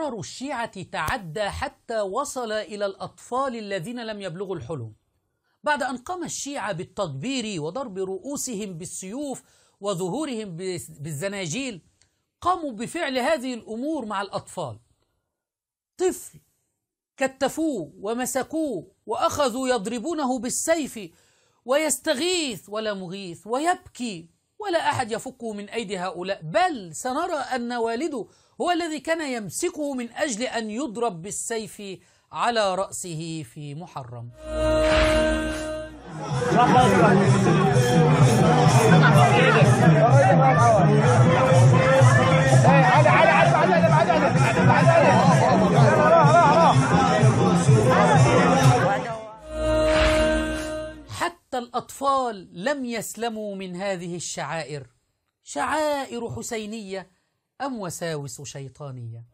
ضرر الشيعة تعدى حتى وصل إلى الأطفال الذين لم يبلغوا الحلم، بعد أن قام الشيعة بالتدبير وضرب رؤوسهم بالسيوف وظهورهم بالزناجيل. قاموا بفعل هذه الأمور مع الأطفال. طفل كتفوه ومسكوه وأخذوا يضربونه بالسيف ويستغيث ولا مغيث ويبكي ولا أحد يفكه من أيدي هؤلاء، بل سنرى أن والده هو الذي كان يمسكه من أجل أن يضرب بالسيف على رأسه في محرم. حتى الأطفال لم يسلموا من هذه الشعائر، شعائر حسينية أم وساوس شيطانية.